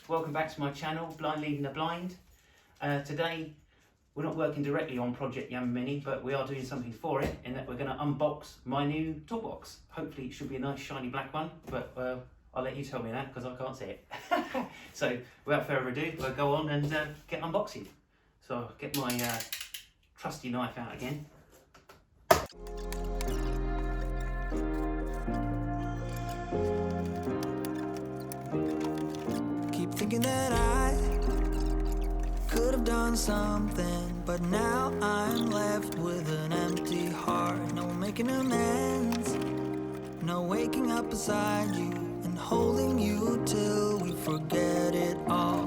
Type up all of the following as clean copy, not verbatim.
welcome back to my channel, Blind Leading the Blind. Today we're not working directly on Project YammaMini, but we are doing something for it in that we're going to unbox my new toolbox. Hopefully it should be a nice shiny black one, but I'll let you tell me that because I can't see it. So without further ado, we'll go on and get unboxing. So I'll get my trusty knife out again. Thinking that I could have done something, but now I'm left with an empty heart. No making amends, no waking up beside you and holding you till we forget it all.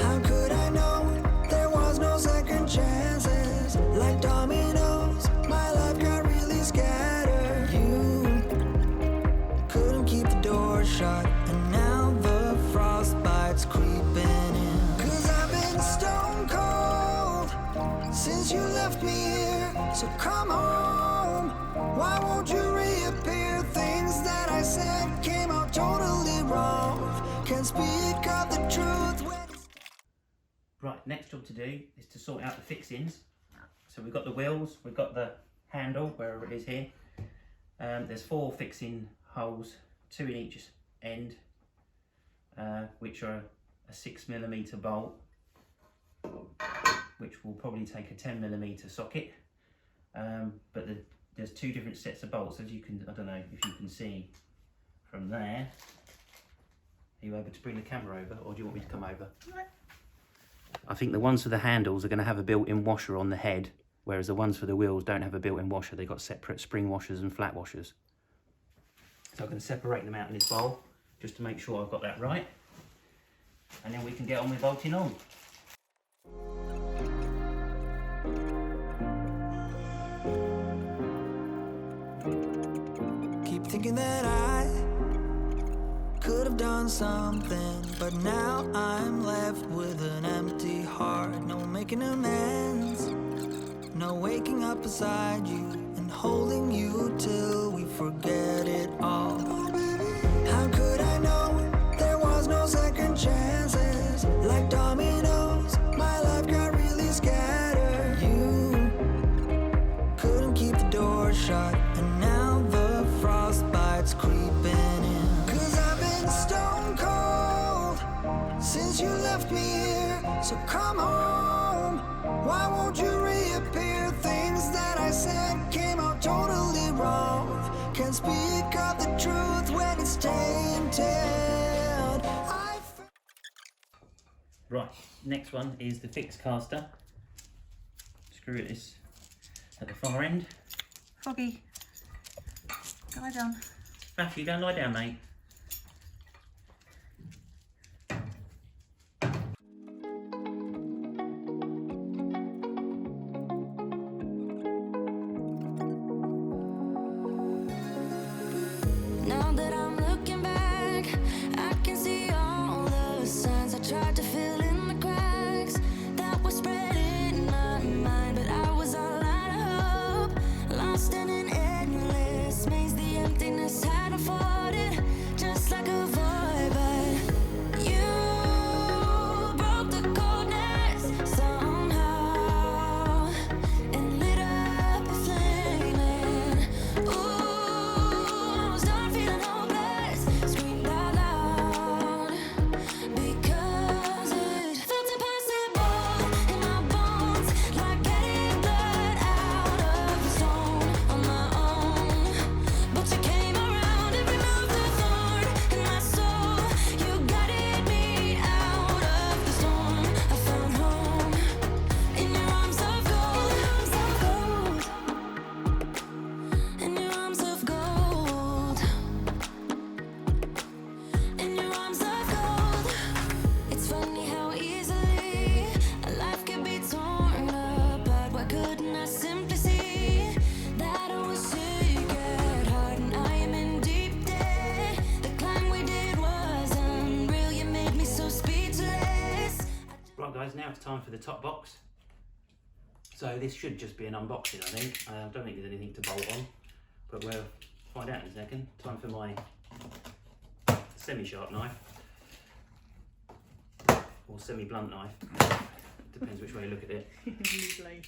How could I know there was no second chances? Like dominoes, my life got really scattered. You couldn't keep the door shut, and now the frostbite's creeping in. 'Cause I've been stone cold since you left me here. So come home, why won't you reappear? Things that I said came out totally wrong. Can't speak of the truth when Right, next job to do is to sort out the fixings. So we've got the wheels, we've got the handle, wherever it is here. There's 4 fixing holes, 2 in each end, which are a 6mm bolt, which will probably take a 10mm socket. But there's 2 different sets of bolts, as you can, I don't know if you can see from there. Are you able to bring the camera over, or do you want me to come over? I think the ones for the handles are going to have a built-in washer on the head, whereas the ones for the wheels don't have a built-in washer. They've got separate spring washers and flat washers. So I'm going to separate them out in this bowl, just to make sure I've got that right. And then we can get on with bolting on. keep thinking that I could have done something, but now I'm left with an empty heart. No making amends, no waking up beside you and holding you till we forget it all. How could I know there was no second chances? Like dominoes, my life got really scattered. You couldn't keep the door shut, and now the frostbite's creeping in. 'Cause I've been stone cold since you left me here. So come home, why won't you reappear? Things that I said came out totally wrong. Can't speak of the truth when it's tainted. Right, next one is the fix caster. Screw this at the far end. Foggy, go lie down. Matthew, go and lie down, mate. Now that I'm looking back, I can see all the signs I tried to fill in the cracks that were spreading my mind, but I was all out of hope, lost in an endless maze. The emptiness had unfolded just like a void, but you broke the coldness somehow and lit up a flame. Ooh, start feeling hopeless, screamed out loud because it felt impossible in my bones, like getting blood out of the stone on my own. But you came around and removed the thorn in my soul. You guided me out of the storm. I found home in your arms of gold, in your arms of gold, in your arms of gold. It's funny how easily a life can be torn apart. Why couldn't I simply see that I was sick at heart and I am in deep debt? The climb we did was unreal. You made me so speechless. Right guys, now it's time for the top box. So this should just be an unboxing, I think. I don't think there's anything to bolt on, but we'll find out in a second. Time for my semi-sharp knife. or semi-blunt knife. Depends which way you look at it. New blade.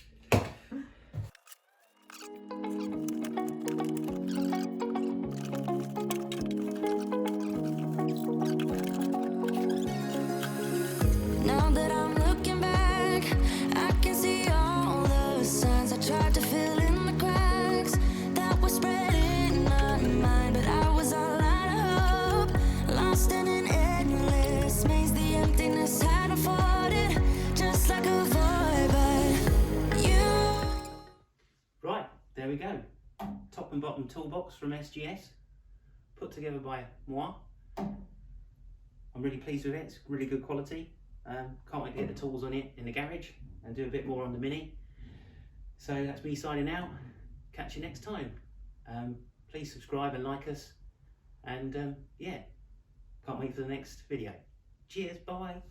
Now that I'm looking back, I can see all the signs I tried to fill in the cracks that were spreading my mind, but I was all out of hope, lost in an endless maze. The emptiness had unfolded just like a void, but you. Right, there we go. Top and bottom toolbox from SGS, put together by moi. I'm really pleased with it. It's really good quality. Can't wait to get the tools on it in the garage and do a bit more on the Mini. So that's me signing out. Catch you next time. Please subscribe and like us. And yeah, can't wait for the next video. Cheers, bye.